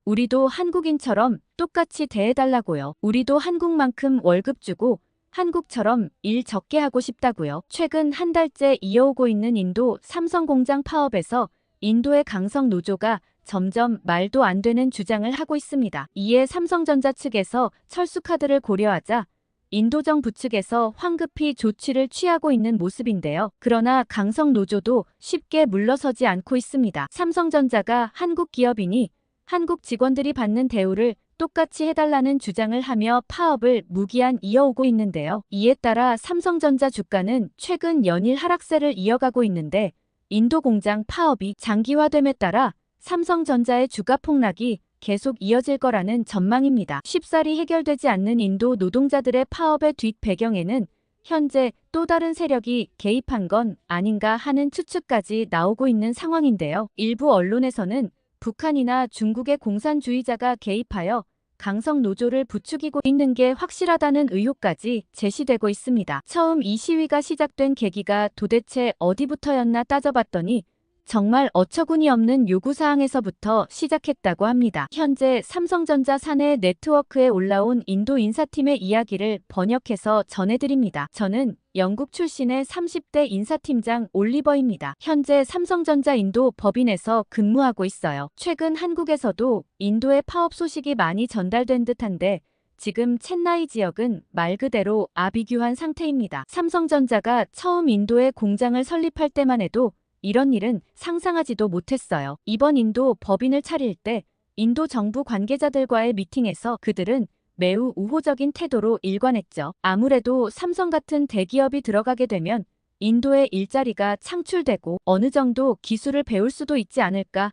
우리도 한국인처럼 똑같이 대해달라고요. 우리도 한국만큼 월급 주고 한국처럼 일 적게 하고 싶다고요. 최근 한 달째 이어오고 있는 인도 삼성 공장 파업에서 인도의 강성 노조가 점점 말도 안 되는 주장을 하고 있습니다. 이에 삼성전자 측에서 철수카드를 고려하자 인도 정부 측에서 황급히 조치를 취하고 있는 모습인데요. 그러나 강성 노조도 쉽게 물러서지 않고 있습니다. 삼성전자가 한국 기업이니 한국 직원들이 받는 대우를 똑같이 해달라는 주장을 하며 파업을 무기한 이어오고 있는데요. 이에 따라 삼성전자 주가는 최근 연일 하락세를 이어가고 있는데 인도 공장 파업이 장기화됨에 따라 삼성전자의 주가 폭락이 계속 이어질 거라는 전망입니다. 쉽사리 해결되지 않는 인도 노동자들의 파업의 뒷배경에는 현재 또 다른 세력이 개입한 건 아닌가 하는 추측까지 나오고 있는 상황인데요. 일부 언론에서는 북한이나 중국의 공산주의자가 개입하여 강성 노조를 부추기고 있는 게 확실하다는 의혹까지 제시되고 있습니다. 처음 이 시위가 시작된 계기가 도대체 어디부터였나 따져봤더니 정말 어처구니 없는 요구사항에서부터 시작했다고 합니다. 현재 삼성전자 사내 네트워크에 올라온 인도 인사팀의 이야기를 번역해서 전해드립니다. 저는 영국 출신의 30대 인사팀장 올리버입니다. 현재 삼성전자 인도 법인에서 근무하고 있어요. 최근 한국에서도 인도의 파업 소식이 많이 전달된 듯한데 지금 첸나이 지역은 말 그대로 아비규환 상태입니다. 삼성전자가 처음 인도에 공장을 설립할 때만 해도 이런 일은 상상하지도 못했어요. 이번 인도 법인을 차릴 때 인도 정부 관계자들과의 미팅에서 그들은 매우 우호적인 태도로 일관했죠. 아무래도 삼성 같은 대기업이 들어가게 되면 인도에 일자리가 창출되고 어느 정도 기술을 배울 수도 있지 않을까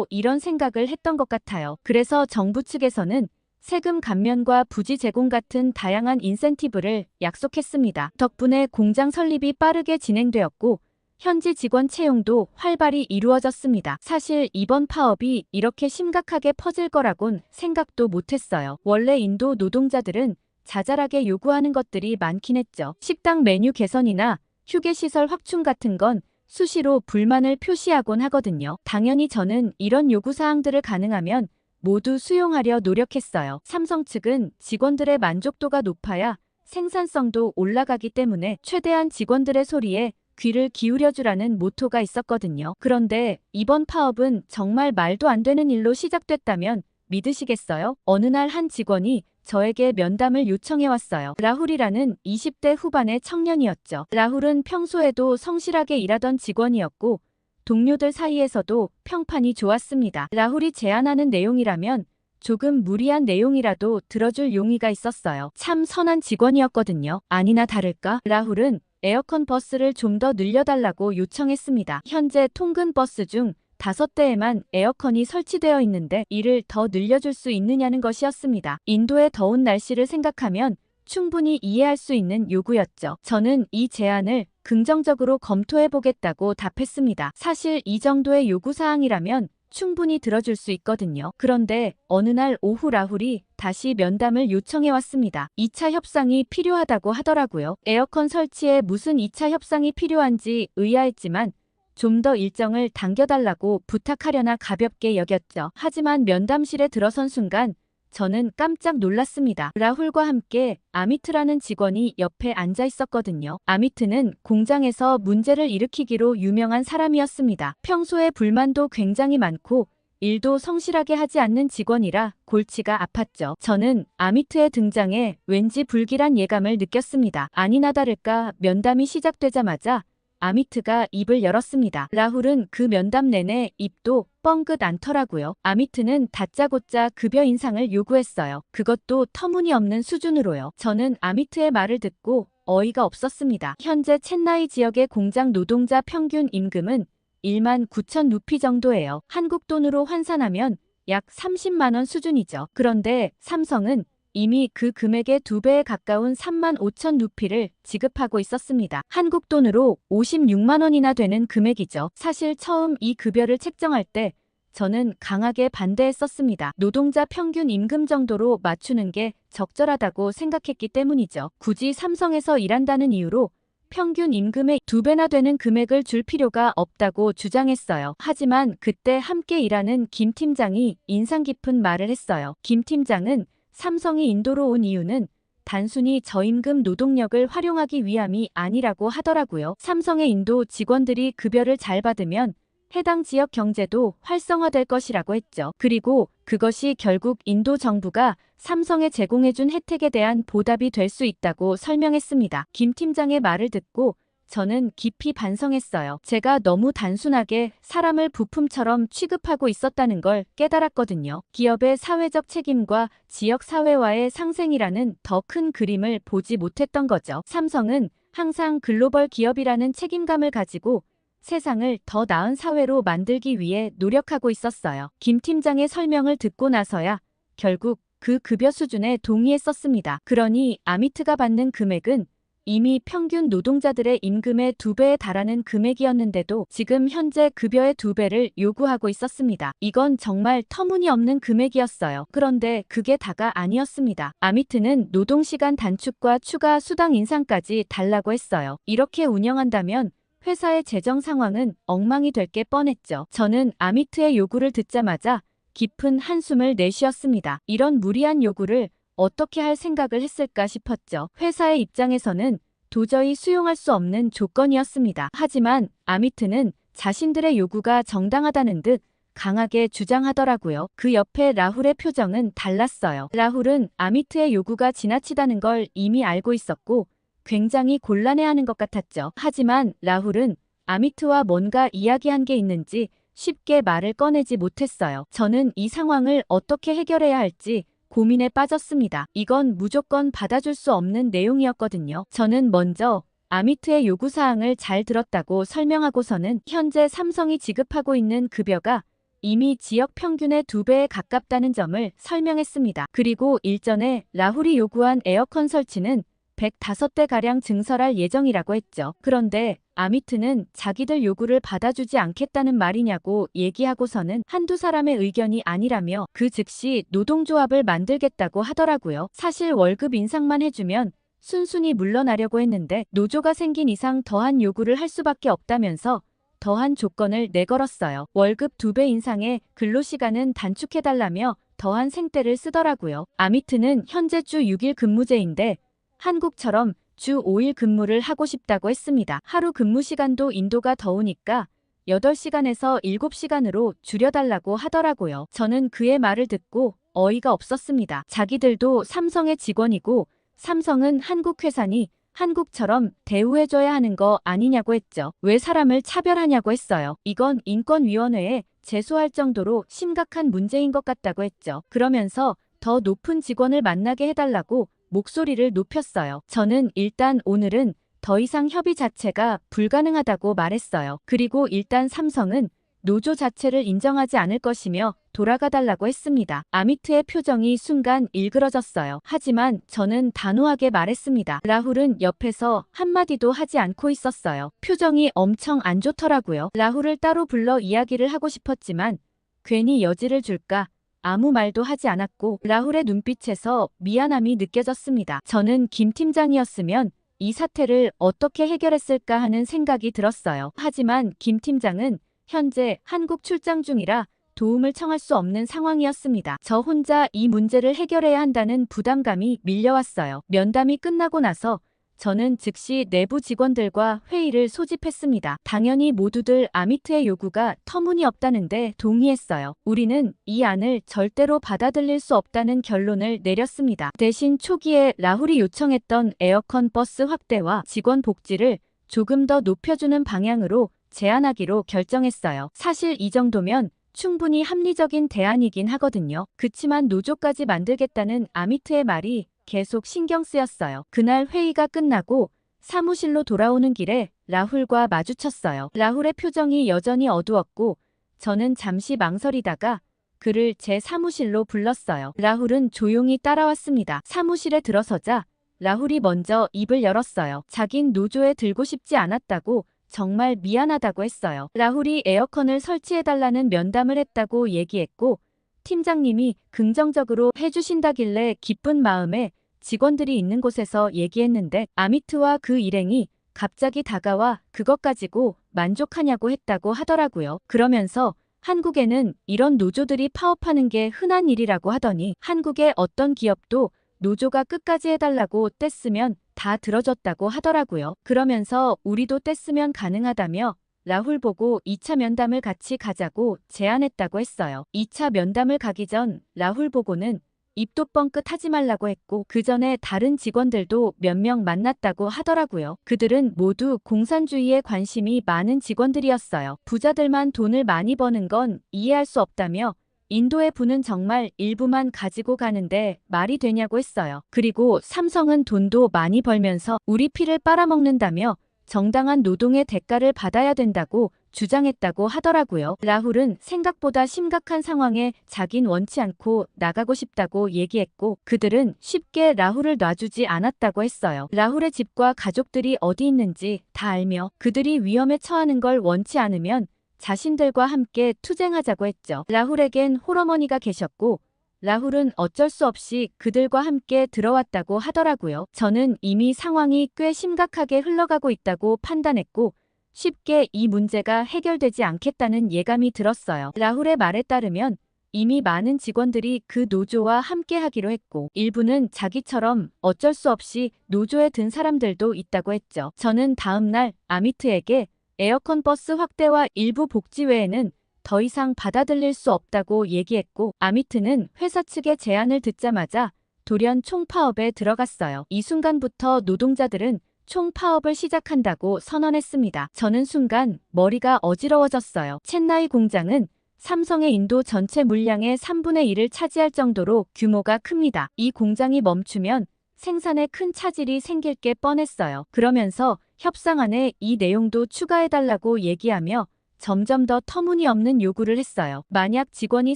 이런 생각을 했던 것 같아요. 그래서 정부 측에서는 세금 감면과 부지 제공 같은 다양한 인센티브를 약속했습니다. 덕분에 공장 설립이 빠르게 진행되었고 현지 직원 채용도 활발히 이루어졌습니다. 사실 이번 파업이 이렇게 심각하게 퍼질 거라곤 생각도 못했어요. 원래 인도 노동자들은 자잘하게 요구하는 것들이 많긴 했죠. 식당 메뉴 개선이나 휴게시설 확충 같은 건 수시로 불만을 표시하곤 하거든요. 당연히 저는 이런 요구사항들을 가능하면 모두 수용하려 노력했어요. 삼성 측은 직원들의 만족도가 높아야 생산성도 올라가기 때문에 최대한 직원들의 소리에 귀를 기울여주라는 모토가 있었거든요. 그런데 이번 파업은 정말 말도 안 되는 일로 시작됐다면 믿으시겠어요? 어느 날 한 직원이 저에게 면담을 요청해왔어요. 라훌이라는 20대 후반의 청년이었죠. 라훌은 평소에도 성실하게 일하던 직원이었고 동료들 사이에서도 평판이 좋았습니다. 라훌이 제안하는 내용이라면 조금 무리한 내용이라도 들어줄 용의가 있었어요. 참 선한 직원이었거든요. 아니나 다를까? 라훌은 에어컨 버스를 좀 더 늘려달라고 요청했습니다. 현재 통근 버스 중 5대에만 에어컨이 설치되어 있는데 이를 더 늘려줄 수 있느냐는 것이었습니다. 인도의 더운 날씨를 생각하면 충분히 이해할 수 있는 요구였죠. 저는 이 제안을 긍정적으로 검토해보겠다고 답했습니다. 사실 이 정도의 요구사항이라면 충분히 들어줄 수 있거든요. 그런데 어느 날 오후 라훌이 다시 면담을 요청해왔습니다. 2차 협상이 필요하다고 하더라고요. 에어컨 설치에 무슨 2차 협상이 필요한지 의아했지만 좀 더 일정을 당겨달라고 부탁하려나 가볍게 여겼죠. 하지만 면담실에 들어선 순간 저는 깜짝 놀랐습니다. 라훌과 함께 아미트라는 직원이 옆에 앉아 있었거든요. 아미트는 공장에서 문제를 일으키기로 유명한 사람이었습니다. 평소에 불만도 굉장히 많고 일도 성실하게 하지 않는 직원이라 골치가 아팠죠. 저는 아미트의 등장에 왠지 불길한 예감을 느꼈습니다. 아니나 다를까 면담이 시작되자마자 아미트가 입을 열었습니다. 라훌은 그 면담 내내 입도 뻥긋 않더라고요. 아미트는 다짜고짜 급여 인상을 요구했어요. 그것도 터무니없는 수준으로요. 저는 아미트의 말을 듣고 어이가 없었습니다. 현재 첸나이 지역의 공장 노동자 평균 임금은 1만 9천 루피 정도예요. 한국 돈으로 환산하면 약 30만 원 수준이죠. 그런데 삼성은 이미 그 금액의 2배에 가까운 3만 5천 루피를 지급하고 있었습니다. 한국 돈으로 56만 원이나 되는 금액이죠. 사실 처음 이 급여를 책정할 때 저는 강하게 반대했었습니다. 노동자 평균 임금 정도로 맞추는 게 적절하다고 생각했기 때문이죠. 굳이 삼성에서 일한다는 이유로 평균 임금의 2배나 되는 금액을 줄 필요가 없다고 주장했어요. 하지만 그때 함께 일하는 김 팀장이 인상 깊은 말을 했어요. 김 팀장은 삼성이 인도로 온 이유는 단순히 저임금 노동력을 활용하기 위함이 아니라고 하더라고요. 삼성의 인도 직원들이 급여를 잘 받으면 해당 지역 경제도 활성화될 것이라고 했죠. 그리고 그것이 결국 인도 정부가 삼성에 제공해준 혜택에 대한 보답이 될 수 있다고 설명했습니다. 김 팀장의 말을 듣고 저는 깊이 반성했어요. 제가 너무 단순하게 사람을 부품처럼 취급하고 있었다는 걸 깨달았거든요. 기업의 사회적 책임과 지역 사회와의 상생이라는 더 큰 그림을 보지 못했던 거죠. 삼성은 항상 글로벌 기업이라는 책임감을 가지고 세상을 더 나은 사회로 만들기 위해 노력하고 있었어요. 김 팀장의 설명을 듣고 나서야 결국 그 급여 수준에 동의했었습니다. 그러니 아미트가 받는 금액은 이미 평균 노동자들의 임금의 2배에 달하는 금액이었는데도 지금 현재 급여의 2배를 요구하고 있었습니다. 이건 정말 터무니없는 금액이었어요. 그런데 그게 다가 아니었습니다. 아미트는 노동시간 단축과 추가 수당 인상까지 달라고 했어요. 이렇게 운영한다면 회사의 재정 상황은 엉망이 될 게 뻔했죠. 저는 아미트의 요구를 듣자마자 깊은 한숨을 내쉬었습니다. 이런 무리한 요구를 어떻게 할 생각을 했을까 싶었죠. 회사의 입장에서는 도저히 수용할 수 없는 조건이었습니다. 하지만 아미트는 자신들의 요구가 정당하다는 듯 강하게 주장하더라고요. 그 옆에 라훌의 표정은 달랐어요. 라훌은 아미트의 요구가 지나치다는 걸 이미 알고 있었고 굉장히 곤란해하는 것 같았죠. 하지만 라훌은 아미트와 뭔가 이야기한 게 있는지 쉽게 말을 꺼내지 못했어요. 저는 이 상황을 어떻게 해결해야 할지 고민에 빠졌습니다. 이건 무조건 받아줄 수 없는 내용이었거든요. 저는 먼저 아미트의 요구사항을 잘 들었다고 설명하고서는 현재 삼성이 지급하고 있는 급여가 이미 지역 평균의 2배에 가깝다는 점을 설명했습니다. 그리고 일전에 라훌이 요구한 에어컨 설치는 105대가량 증설할 예정이라고 했죠. 그런데 아미트는 자기들 요구를 받아주지 않겠다는 말이냐고 얘기하고서는 한두 사람의 의견이 아니라며 그 즉시 노동조합을 만들겠다고 하더라고요. 사실 월급 인상만 해주면 순순히 물러나려고 했는데 노조가 생긴 이상 더한 요구를 할 수밖에 없다면서 더한 조건을 내걸었어요. 월급 2배 인상에 근로시간은 단축해달라며 더한 생떼를 쓰더라고요. 아미트는 현재 주 6일 근무제인데 한국처럼 주 5일 근무를 하고 싶다고 했습니다. 하루 근무 시간도 인도가 더우니까 8시간에서 7시간으로 줄여달라고 하더라고요. 저는 그의 말을 듣고 어이가 없었습니다. 자기들도 삼성의 직원이고 삼성은 한국 회사니 한국처럼 대우해줘야 하는 거 아니냐고 했죠. 왜 사람을 차별하냐고 했어요. 이건 인권위원회에 제소할 정도로 심각한 문제인 것 같다고 했죠. 그러면서 더 높은 직원을 만나게 해달라고 목소리를 높였어요. 저는 일단 오늘은 더 이상 협의 자체가 불가능하다고 말했어요. 그리고 일단 삼성은 노조 자체를 인정하지 않을 것이며 돌아가달라고 했습니다. 아미트의 표정이 순간 일그러졌어요. 하지만 저는 단호하게 말했습니다. 라훌은 옆에서 한마디도 하지 않고 있었어요. 표정이 엄청 안 좋더라고요. 라훌을 따로 불러 이야기를 하고 싶었지만 괜히 여지를 줄까 아무 말도 하지 않았고 라훌의 눈빛에서 미안함이 느껴졌습니다. 저는 김 팀장이었으면 이 사태를 어떻게 해결했을까 하는 생각이 들었어요. 하지만 김 팀장은 현재 한국 출장 중이라 도움을 청할 수 없는 상황이었습니다. 저 혼자 이 문제를 해결해야 한다는 부담감이 밀려왔어요. 면담이 끝나고 나서 저는 즉시 내부 직원들과 회의를 소집했습니다. 당연히 모두들 아미트의 요구가 터무니없다는데 동의했어요. 우리는 이 안을 절대로 받아들일 수 없다는 결론을 내렸습니다. 대신 초기에 라훌이 요청했던 에어컨 버스 확대와 직원 복지를 조금 더 높여주는 방향으로 제안하기로 결정했어요. 사실 이 정도면 충분히 합리적인 대안이긴 하거든요. 그치만 노조까지 만들겠다는 아미트의 말이 계속 신경 쓰였어요. 그날 회의가 끝나고 사무실로 돌아오는 길에 라훌과 마주쳤어요. 라훌의 표정이 여전히 어두웠고 저는 잠시 망설이다가 그를 제 사무실로 불렀어요. 라훌은 조용히 따라왔습니다. 사무실에 들어서자 라훌이 먼저 입을 열었어요. 자긴 노조에 들고 싶지 않았다고 정말 미안하다고 했어요. 라훌이 에어컨을 설치해달라는 면담을 했다고 얘기했고 팀장님이 긍정적으로 해주신다길래 기쁜 마음에 직원들이 있는 곳에서 얘기했는데 아미트와 그 일행이 갑자기 다가와 그것 가지고 만족하냐고 했다고 하더라고요. 그러면서 한국에는 이런 노조들이 파업하는 게 흔한 일이라고 하더니 한국의 어떤 기업도 노조가 끝까지 해달라고 뗐으면 다 들어줬다고 하더라고요. 그러면서 우리도 뗐으면 가능하다며 라훌 보고 2차 면담을 같이 가자고 제안했다고 했어요. 2차 면담을 가기 전 라훌 보고는 입도 뻥끗 하지 말라고 했고 그 전에 다른 직원들도 몇 명 만났다고 하더라고요. 그들은 모두 공산주의에 관심이 많은 직원들이었어요. 부자들만 돈을 많이 버는 건 이해할 수 없다며 인도의 부는 정말 일부만 가지고 가는데 말이 되냐고 했어요. 그리고 삼성은 돈도 많이 벌면서 우리 피를 빨아먹는다며 정당한 노동의 대가를 받아야 된다고 주장했다고 하더라고요. 라훌은 생각보다 심각한 상황에 자긴 원치 않고 나가고 싶다고 얘기했고 그들은 쉽게 라훌을 놔주지 않았다고 했어요. 라훌의 집과 가족들이 어디 있는지 다 알며 그들이 위험에 처하는 걸 원치 않으면 자신들과 함께 투쟁하자고 했죠. 라훌에겐 홀어머니가 계셨고 라훌은 어쩔 수 없이 그들과 함께 들어왔다고 하더라고요. 저는 이미 상황이 꽤 심각하게 흘러가고 있다고 판단했고 쉽게 이 문제가 해결되지 않겠다는 예감이 들었어요. 라훌의 말에 따르면 이미 많은 직원들이 그 노조와 함께 하기로 했고 일부는 자기처럼 어쩔 수 없이 노조에 든 사람들도 있다고 했죠. 저는 다음 날 아미트에게 에어컨 버스 확대와 일부 복지 외에는 더 이상 받아들일 수 없다고 얘기했고 아미트는 회사 측의 제안을 듣자마자 돌연 총파업에 들어갔어요. 이 순간부터 노동자들은 총파업을 시작한다고 선언했습니다. 저는 순간 머리가 어지러워졌어요. 첸나이 공장은 삼성의 인도 전체 물량의 3분의 1을 차지할 정도로 규모가 큽니다. 이 공장이 멈추면 생산에 큰 차질이 생길 게 뻔했어요. 그러면서 협상안에 이 내용도 추가해달라고 얘기하며 점점 더 터무니없는 요구를 했어요. 만약 직원이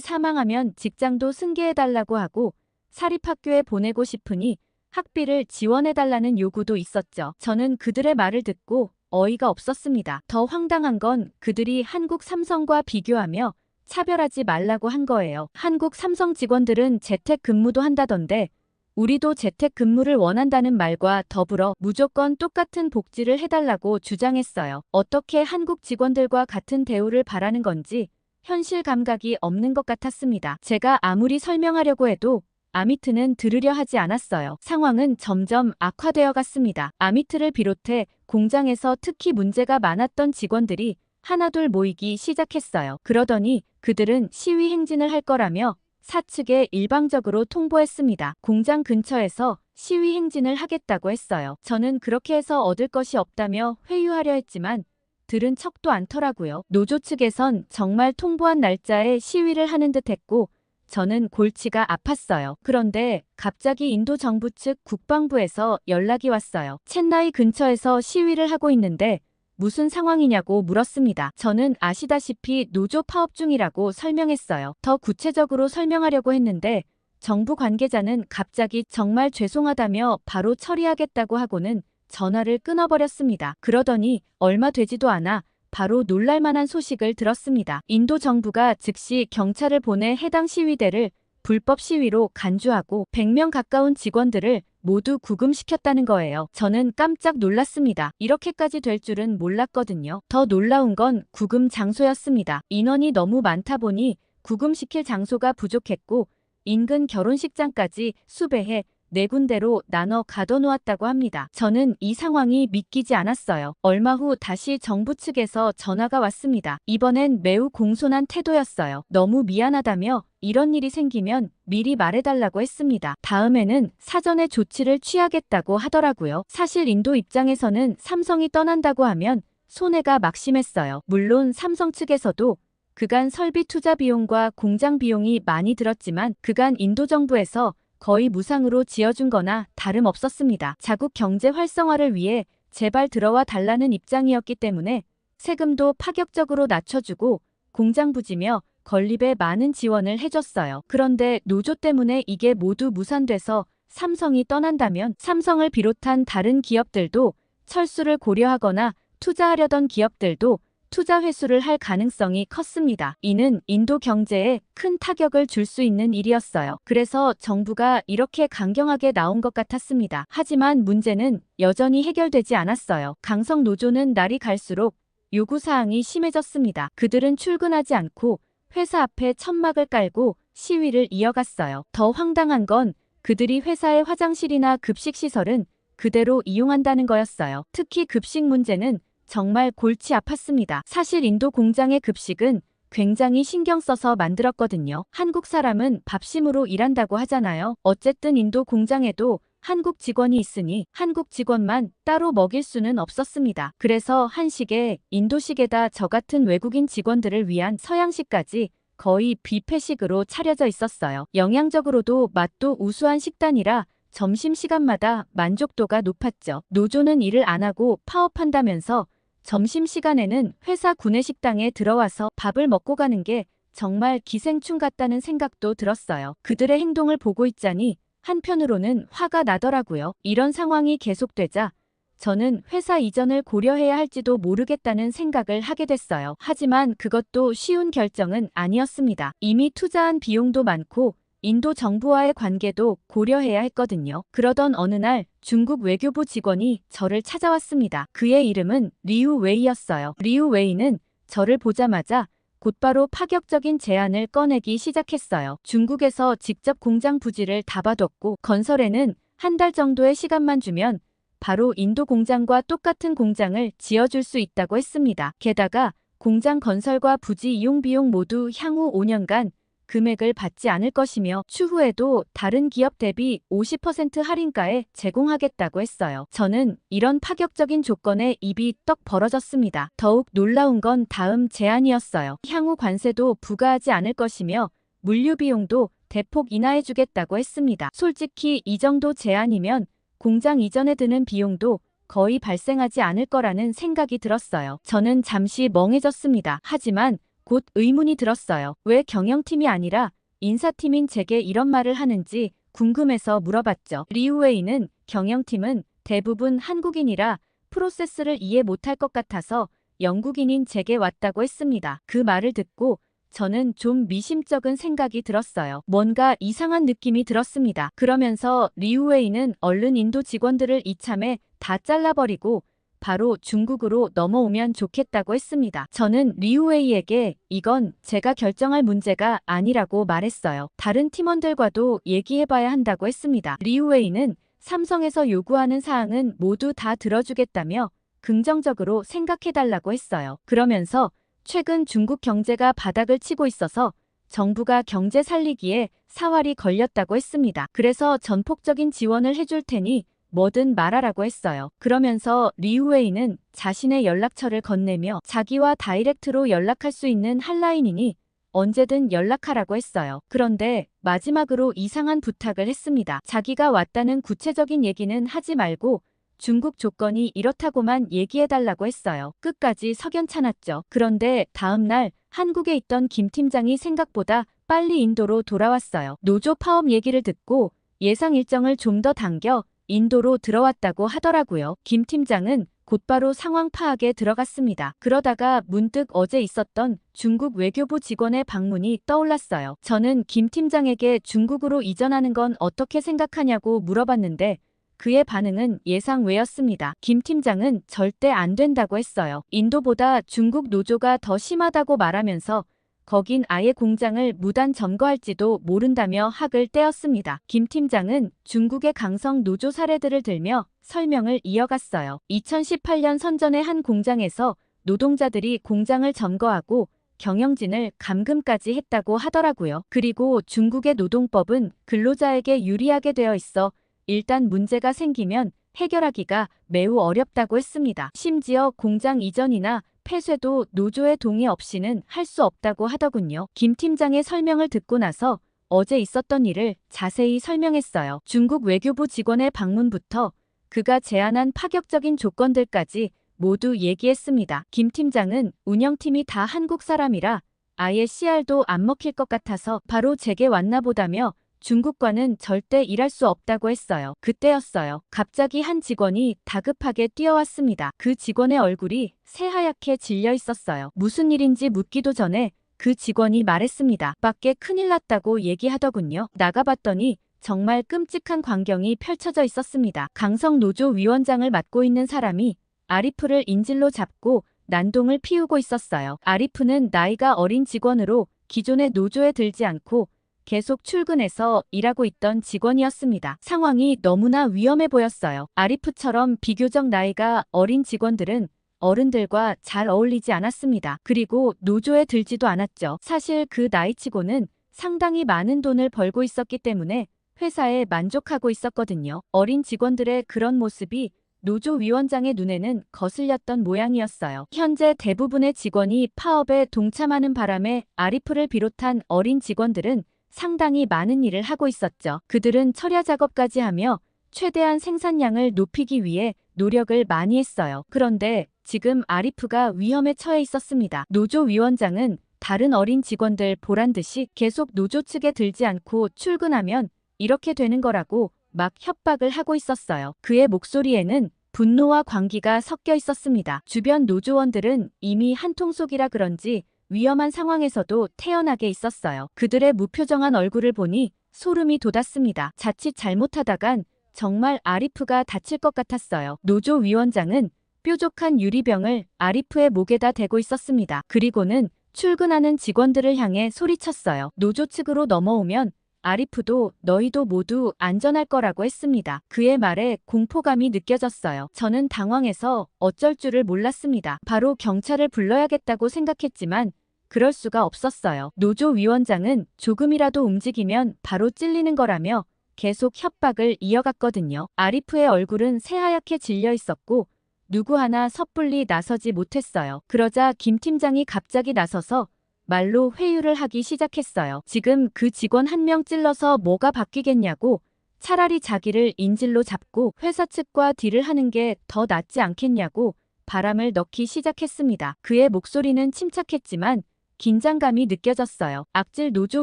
사망하면 직장도 승계해달라고 하고 사립학교에 보내고 싶으니 학비를 지원해달라는 요구도 있었죠. 저는 그들의 말을 듣고 어이가 없었습니다. 더 황당한 건 그들이 한국 삼성과 비교하며 차별하지 말라고 한 거예요. 한국 삼성 직원들은 재택근무도 한다던데 우리도 재택근무를 원한다는 말과 더불어 무조건 똑같은 복지를 해달라고 주장했어요. 어떻게 한국 직원들과 같은 대우를 바라는 건지 현실 감각이 없는 것 같았습니다. 제가 아무리 설명하려고 해도 아미트는 들으려 하지 않았어요. 상황은 점점 악화되어 갔습니다. 아미트를 비롯해 공장에서 특히 문제가 많았던 직원들이 하나둘 모이기 시작했어요. 그러더니 그들은 시위 행진을 할 거라며 사측에 일방적으로 통보했습니다. 공장 근처에서 시위 행진을 하겠다고 했어요. 저는 그렇게 해서 얻을 것이 없다며 회유하려 했지만 들은 척도 않더라고요. 노조 측에선 정말 통보한 날짜에 시위를 하는 듯 했고 저는 골치가 아팠어요. 그런데 갑자기 인도 정부 측 국방부에서 연락이 왔어요. 첸나이 근처에서 시위를 하고 있는데 무슨 상황이냐고 물었습니다. 저는 아시다시피 노조 파업 중이라고 설명했어요. 더 구체적으로 설명하려고 했는데 정부 관계자는 갑자기 정말 죄송하다며 바로 처리하겠다고 하고는 전화를 끊어버렸습니다. 그러더니 얼마 되지도 않아 바로 놀랄만한 소식을 들었습니다. 인도 정부가 즉시 경찰을 보내 해당 시위대를 불법 시위로 간주하고 100명 가까운 직원들을 모두 구금시켰다는 거예요. 저는 깜짝 놀랐습니다. 이렇게까지 될 줄은 몰랐거든요. 더 놀라운 건 구금 장소였습니다. 인원이 너무 많다 보니 구금시킬 장소가 부족했고 인근 결혼식장까지 수배해 4군데로 나눠 가둬놓았다고 합니다. 저는 이 상황이 믿기지 않았어요. 얼마 후 다시 정부 측에서 전화가 왔습니다. 이번엔 매우 공손한 태도였어요. 너무 미안하다며 이런 일이 생기면 미리 말해달라고 했습니다. 다음에는 사전에 조치를 취하겠다고 하더라고요. 사실 인도 입장에서는 삼성이 떠난다고 하면 손해가 막심했어요. 물론 삼성 측에서도 그간 설비 투자 비용과 공장 비용이 많이 들었지만 그간 인도 정부에서 거의 무상으로 지어준 거나 다름없었습니다. 자국 경제 활성화를 위해 제발 들어와 달라는 입장이었기 때문에 세금도 파격적으로 낮춰주고 공장 부지며 건립에 많은 지원을 해줬어요. 그런데 노조 때문에 이게 모두 무산돼서 삼성이 떠난다면 삼성을 비롯한 다른 기업들도 철수를 고려하거나 투자하려던 기업들도 투자 회수를 할 가능성이 컸습니다. 이는 인도 경제에 큰 타격을 줄 수 있는 일이었어요. 그래서 정부가 이렇게 강경하게 나온 것 같았습니다. 하지만 문제는 여전히 해결되지 않았어요. 강성 노조는 날이 갈수록 요구사항이 심해졌습니다. 그들은 출근하지 않고 회사 앞에 천막을 깔고 시위를 이어갔어요. 더 황당한 건 그들이 회사의 화장실이나 급식시설은 그대로 이용한다는 거였어요. 특히 급식 문제는 정말 골치 아팠습니다. 사실 인도 공장의 급식은 굉장히 신경 써서 만들었거든요. 한국 사람은 밥심으로 일한다고 하잖아요. 어쨌든 인도 공장에도 한국 직원이 있으니 한국 직원만 따로 먹일 수는 없었습니다. 그래서 한식에 인도식에다 저 같은 외국인 직원들을 위한 서양식까지 거의 뷔페식으로 차려져 있었어요. 영양적으로도 맛도 우수한 식단이라 점심시간마다 만족도가 높았죠. 노조는 일을 안 하고 파업한다면서 점심시간에는 회사 구내식당에 들어와서 밥을 먹고 가는 게 정말 기생충 같다는 생각도 들었어요. 그들의 행동을 보고 있자니 한편으로는 화가 나더라고요. 이런 상황이 계속되자 저는 회사 이전을 고려해야 할지도 모르겠다는 생각을 하게 됐어요. 하지만 그것도 쉬운 결정은 아니었습니다. 이미 투자한 비용도 많고 인도 정부와의 관계도 고려해야 했거든요. 그러던 어느 날 중국 외교부 직원이 저를 찾아왔습니다. 그의 이름은 리우 웨이였어요. 리우 웨이는 저를 보자마자 곧바로 파격적인 제안을 꺼내기 시작했어요. 중국에서 직접 공장 부지를 다 봐뒀고 건설에는 한 달 정도의 시간만 주면 바로 인도 공장과 똑같은 공장을 지어줄 수 있다고 했습니다. 게다가 공장 건설과 부지 이용 비용 모두 향후 5년간 금액을 받지 않을 것이며 추후에도 다른 기업 대비 50% 할인가에 제공하겠다고 했어요. 저는 이런 파격적인 조건에 입이 떡 벌어졌습니다. 더욱 놀라운 건 다음 제안이었어요. 향후 관세도 부과하지 않을 것이며 물류 비용도 대폭 인하해주겠다고 했습니다. 솔직히 이 정도 제안이면 공장 이전에 드는 비용도 거의 발생하지 않을 거라는 생각이 들었어요. 저는 잠시 멍해졌습니다. 하지만 곧 의문이 들었어요. 왜 경영팀이 아니라 인사팀인 제게 이런 말을 하는지 궁금해서 물어봤죠. 리우웨이는 경영팀은 대부분 한국인이라 프로세스를 이해 못할 것 같아서 영국인인 제게 왔다고 했습니다. 그 말을 듣고 저는 좀 미심쩍은 생각이 들었어요. 뭔가 이상한 느낌이 들었습니다. 그러면서 리우웨이는 얼른 인도 직원들을 이참에 다 잘라버리고 바로 중국으로 넘어오면 좋겠다고 했습니다. 저는 리우웨이에게 이건 제가 결정할 문제가 아니라고 말했어요. 다른 팀원들과도 얘기해봐야 한다고 했습니다. 리우웨이는 삼성에서 요구하는 사항은 모두 다 들어주겠다며 긍정적으로 생각해달라고 했어요. 그러면서 최근 중국 경제가 바닥을 치고 있어서 정부가 경제 살리기에 사활이 걸렸다고 했습니다. 그래서 전폭적인 지원을 해줄 테니 뭐든 말하라고 했어요. 그러면서 리우웨이는 자신의 연락처를 건네며 자기와 다이렉트로 연락할 수 있는 한라인이니 언제든 연락하라고 했어요. 그런데 마지막으로 이상한 부탁을 했습니다. 자기가 왔다는 구체적인 얘기는 하지 말고 중국 조건이 이렇다고만 얘기해달라고 했어요. 끝까지 석연찮았죠. 그런데 다음 날 한국에 있던 김 팀장이 생각보다 빨리 인도로 돌아왔어요. 노조 파업 얘기를 듣고 예상 일정을 좀 더 당겨 인도로 들어왔다고 하더라고요. 김 팀장은 곧바로 상황 파악에 들어갔습니다. 그러다가 문득 어제 있었던 중국 외교부 직원의 방문이 떠올랐어요. 저는 김 팀장에게 중국으로 이전하는 건 어떻게 생각하냐고 물어봤는데 그의 반응은 예상 외였습니다. 김 팀장은 절대 안 된다고 했어요. 인도보다 중국 노조가 더 심하다고 말하면서 거긴 아예 공장을 무단 점거할지도 모른다며 학을 떼었습니다. 김 팀장은 중국의 강성 노조 사례들을 들며 설명을 이어갔어요. 2018년 선전의 한 공장에서 노동자들이 공장을 점거하고 경영진을 감금까지 했다고 하더라고요. 그리고 중국의 노동법은 근로자에게 유리하게 되어 있어 일단 문제가 생기면 해결하기가 매우 어렵다고 했습니다. 심지어 공장 이전이나 폐쇄도 노조의 동의 없이는 할 수 없다고 하더군요. 김 팀장의 설명을 듣고 나서 어제 있었던 일을 자세히 설명했어요. 중국 외교부 직원의 방문부터 그가 제안한 파격적인 조건들까지 모두 얘기했습니다. 김 팀장은 운영팀이 다 한국 사람이라 아예 CR도 안 먹힐 것 같아서 바로 제게 왔나 보다며 중국과는 절대 일할 수 없다고 했어요. 그때였어요. 갑자기 한 직원이 다급하게 뛰어왔습니다. 그 직원의 얼굴이 새하얗게 질려 있었어요. 무슨 일인지 묻기도 전에 그 직원이 말했습니다. 밖에 큰일 났다고 얘기하더군요. 나가봤더니 정말 끔찍한 광경이 펼쳐져 있었습니다. 강성 노조 위원장을 맡고 있는 사람이 아리프를 인질로 잡고 난동을 피우고 있었어요. 아리프는 나이가 어린 직원으로 기존의 노조에 들지 않고 계속 출근해서 일하고 있던 직원이었습니다. 상황이 너무나 위험해 보였어요. 아리프처럼 비교적 나이가 어린 직원들은 어른들과 잘 어울리지 않았습니다. 그리고 노조에 들지도 않았죠. 사실 그 나이치고는 상당히 많은 돈을 벌고 있었기 때문에 회사에 만족하고 있었거든요. 어린 직원들의 그런 모습이 노조 위원장의 눈에는 거슬렸던 모양이었어요. 현재 대부분의 직원이 파업에 동참하는 바람에 아리프를 비롯한 어린 직원들은 상당히 많은 일을 하고 있었죠. 그들은 철야 작업까지 하며 최대한 생산량을 높이기 위해 노력을 많이 했어요. 그런데 지금 아리프가 위험에 처해 있었습니다. 노조 위원장은 다른 어린 직원들 보란 듯이 계속 노조 측에 들지 않고 출근하면 이렇게 되는 거라고 막 협박을 하고 있었어요. 그의 목소리에는 분노와 광기가 섞여 있었습니다. 주변 노조원들은 이미 한통속이라 그런지 위험한 상황에서도 태연하게 있었어요. 그들의 무표정한 얼굴을 보니 소름이 돋았습니다. 자칫 잘못하다간 정말 아리프가 다칠 것 같았어요. 노조 위원장은 뾰족한 유리병을 아리프의 목에다 대고 있었습니다. 그리고는 출근하는 직원들을 향해 소리쳤어요. 노조 측으로 넘어오면 아리프도 너희도 모두 안전할 거라고 했습니다. 그의 말에 공포감이 느껴졌어요. 저는 당황해서 어쩔 줄을 몰랐습니다. 바로 경찰을 불러야겠다고 생각했지만 그럴 수가 없었어요. 노조 위원장은 조금이라도 움직이면 바로 찔리는 거라며 계속 협박을 이어갔거든요. 아리프의 얼굴은 새하얗게 질려 있었고 누구 하나 섣불리 나서지 못했어요. 그러자 김 팀장이 갑자기 나서서 말로 회유를 하기 시작했어요. 지금 그 직원 한 명 찔러서 뭐가 바뀌겠냐고, 차라리 자기를 인질로 잡고 회사 측과 딜을 하는 게 더 낫지 않겠냐고 바람을 넣기 시작했습니다. 그의 목소리는 침착했지만 긴장감이 느껴졌어요. 악질 노조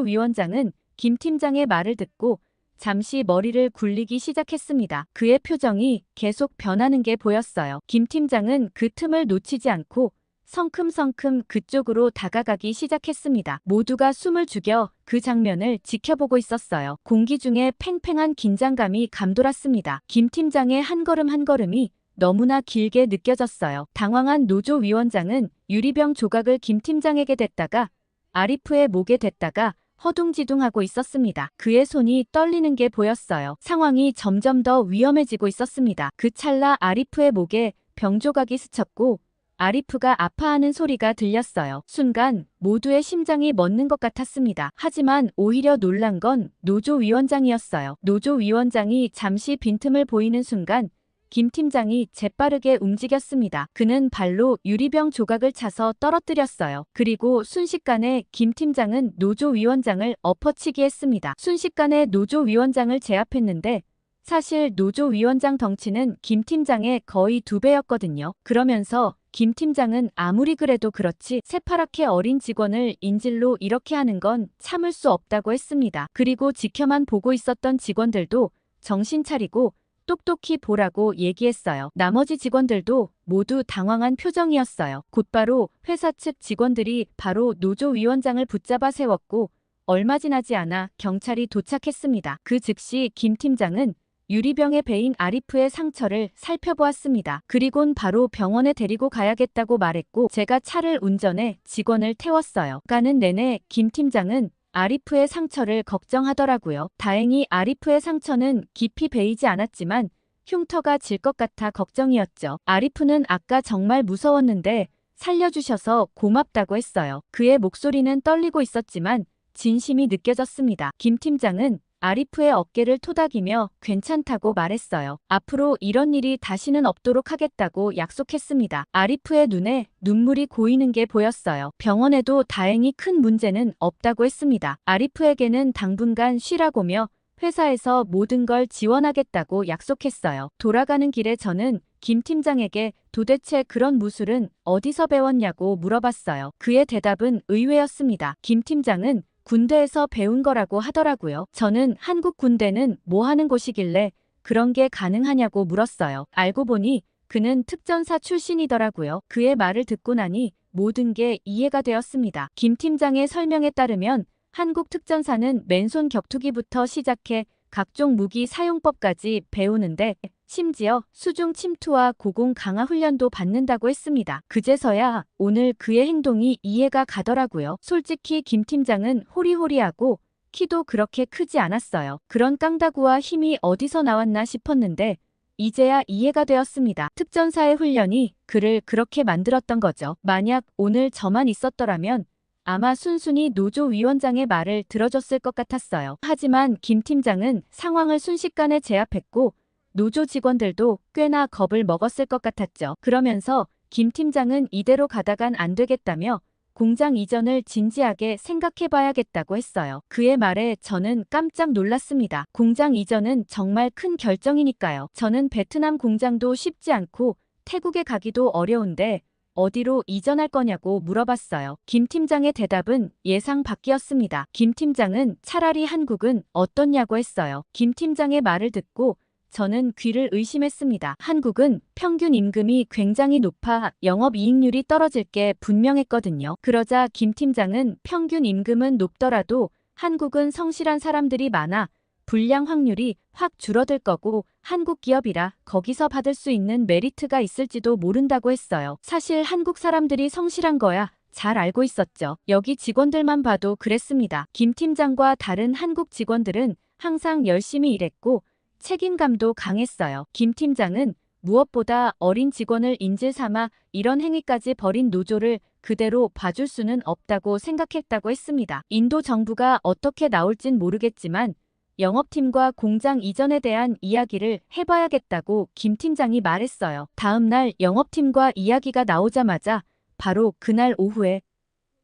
위원장은 김 팀장의 말을 듣고 잠시 머리를 굴리기 시작했습니다. 그의 표정이 계속 변하는 게 보였어요. 김 팀장은 그 틈을 놓치지 않고 성큼성큼 그쪽으로 다가가기 시작했습니다. 모두가 숨을 죽여 그 장면을 지켜보고 있었어요. 공기 중에 팽팽한 긴장감이 감돌았습니다. 김 팀장의 한 걸음 한 걸음이 너무나 길게 느껴졌어요. 당황한 노조 위원장은 유리병 조각을 김 팀장에게 댔다가 아리프의 목에 댔다가 허둥지둥하고 있었습니다. 그의 손이 떨리는 게 보였어요. 상황이 점점 더 위험해지고 있었습니다. 그 찰나 아리프의 목에 병조각이 스쳤고 아리프가 아파하는 소리가 들렸어요. 순간 모두의 심장이 멎는 것 같았습니다. 하지만 오히려 놀란 건 노조 위원장이었어요. 노조 위원장이 잠시 빈틈을 보이는 순간 김 팀장이 재빠르게 움직였습니다. 그는 발로 유리병 조각을 차서 떨어뜨렸어요. 그리고 순식간에 김 팀장은 노조 위원장을 엎어치기 했습니다. 순식간에 노조 위원장을 제압했는데 사실 노조 위원장 덩치는 김 팀장의 거의 2배였거든요. 그러면서 김 팀장은 아무리 그래도 그렇지 새파랗게 어린 직원을 인질로 이렇게 하는 건 참을 수 없다고 했습니다. 그리고 지켜만 보고 있었던 직원들도 정신 차리고 똑똑히 보라고 얘기했어요. 나머지 직원들도 모두 당황한 표정이었어요. 곧바로 회사 측 직원들이 바로 노조 위원장을 붙잡아 세웠고 얼마 지나지 않아 경찰이 도착했습니다. 그 즉시 김 팀장은 유리병에 베인 아리프의 상처를 살펴보았습니다. 그리곤 바로 병원에 데리고 가야겠다고 말했고 제가 차를 운전해 직원을 태웠어요. 가는 내내 김 팀장은 아리프의 상처를 걱정하더라고요. 다행히 아리프의 상처는 깊이 베이지 않았지만 흉터가 질 것 같아 걱정이었죠. 아리프는 아까 정말 무서웠는데 살려주셔서 고맙다고 했어요. 그의 목소리는 떨리고 있었지만 진심이 느껴졌습니다. 김 팀장은 아리프의 어깨를 토닥이며 괜찮다고 말했어요. 앞으로 이런 일이 다시는 없도록 하겠다고 약속했습니다. 아리프의 눈에 눈물이 고이는 게 보였어요. 병원에도 다행히 큰 문제는 없다고 했습니다. 아리프에게는 당분간 쉬라고며 회사에서 모든 걸 지원하겠다고 약속했어요. 돌아가는 길에 저는 김 팀장에게 도대체 그런 무술은 어디서 배웠냐고 물어봤어요. 그의 대답은 의외였습니다. 김 팀장은 군대에서 배운 거라고 하더라고요. 저는 한국 군대는 뭐 하는 곳이길래 그런 게 가능하냐고 물었어요. 알고 보니 그는 특전사 출신이더라고요. 그의 말을 듣고 나니 모든 게 이해가 되었습니다. 김 팀장의 설명에 따르면 한국 특전사는 맨손 격투기부터 시작해 각종 무기 사용법까지 배우는데 심지어 수중 침투와 고공 강화 훈련도 받는다고 했습니다. 그제서야 오늘 그의 행동이 이해가 가더라고요. 솔직히 김 팀장은 호리호리하고 키도 그렇게 크지 않았어요. 그런 깡다구와 힘이 어디서 나왔나 싶었는데 이제야 이해가 되었습니다. 특전사의 훈련이 그를 그렇게 만들었던 거죠. 만약 오늘 저만 있었더라면 아마 순순히 노조 위원장의 말을 들어줬을 것 같았어요. 하지만 김 팀장은 상황을 순식간에 제압했고 노조 직원들도 꽤나 겁을 먹었을 것 같았죠. 그러면서 김 팀장은 이대로 가다간 안 되겠다며 공장 이전을 진지하게 생각해봐야겠다고 했어요. 그의 말에 저는 깜짝 놀랐습니다. 공장 이전은 정말 큰 결정이니까요. 저는 베트남 공장도 쉽지 않고 태국에 가기도 어려운데 어디로 이전할 거냐고 물어봤어요. 김 팀장의 대답은 예상 밖이었습니다. 김 팀장은 차라리 한국은 어떻냐고 했어요. 김 팀장의 말을 듣고 저는 귀를 의심했습니다. 한국은 평균 임금이 굉장히 높아 영업이익률이 떨어질 게 분명했거든요. 그러자 김 팀장은 평균 임금은 높더라도 한국은 성실한 사람들이 많아 불량 확률이 확 줄어들 거고 한국 기업이라 거기서 받을 수 있는 메리트가 있을지도 모른다고 했어요. 사실 한국 사람들이 성실한 거야 잘 알고 있었죠. 여기 직원들만 봐도 그랬습니다. 김 팀장과 다른 한국 직원들은 항상 열심히 일했고 책임감도 강했어요. 김 팀장은 무엇보다 어린 직원을 인질 삼아 이런 행위까지 벌인 노조를 그대로 봐줄 수는 없다고 생각했다고 했습니다. 인도 정부가 어떻게 나올진 모르겠지만 영업팀과 공장 이전에 대한 이야기를 해봐야겠다고 김 팀장이 말했어요. 다음 날 영업팀과 이야기가 나오자마자 바로 그날 오후에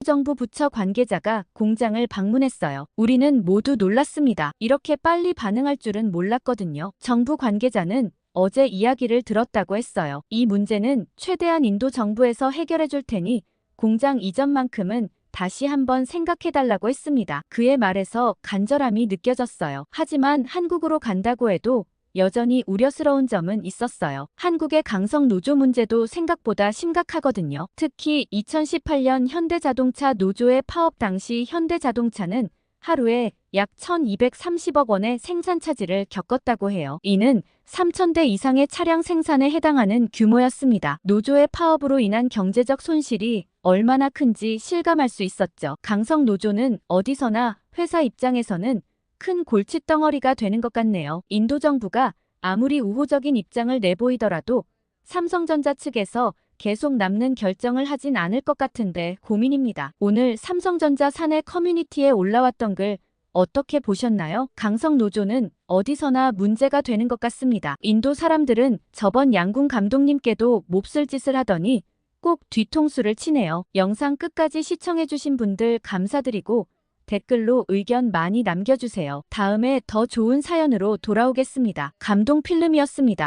정부 부처 관계자가 공장을 방문했어요. 우리는 모두 놀랐습니다. 이렇게 빨리 반응할 줄은 몰랐거든요. 정부 관계자는 어제 이야기를 들었다고 했어요. 이 문제는 최대한 인도 정부에서 해결해 줄 테니 공장 이전만큼은 다시 한번 생각해달라고 했습니다. 그의 말에서 간절함이 느껴졌어요. 하지만 한국으로 간다고 해도 여전히 우려스러운 점은 있었어요. 한국의 강성 노조 문제도 생각보다 심각하거든요. 특히 2018년 현대자동차 노조의 파업 당시 현대자동차는 하루에 약 1230억 원의 생산 차질을 겪었다고 해요. 이는 3000대 이상의 차량 생산에 해당하는 규모였습니다. 노조의 파업으로 인한 경제적 손실이 얼마나 큰지 실감할 수 있었죠. 강성 노조는 어디서나 회사 입장에서는 큰 골칫덩어리가 되는 것 같네요. 인도 정부가 아무리 우호적인 입장을 내보이더라도 삼성전자 측에서 계속 남는 결정을 하진 않을 것 같은데 고민입니다. 오늘 삼성전자 사내 커뮤니티에 올라왔던 글 어떻게 보셨나요? 강성 노조는 어디서나 문제가 되는 것 같습니다. 인도 사람들은 저번 양궁 감독님께도 몹쓸 짓을 하더니 꼭 뒤통수를 치네요. 영상 끝까지 시청해주신 분들 감사드리고 댓글로 의견 많이 남겨주세요. 다음에 더 좋은 사연으로 돌아오겠습니다. 감동 필름이었습니다.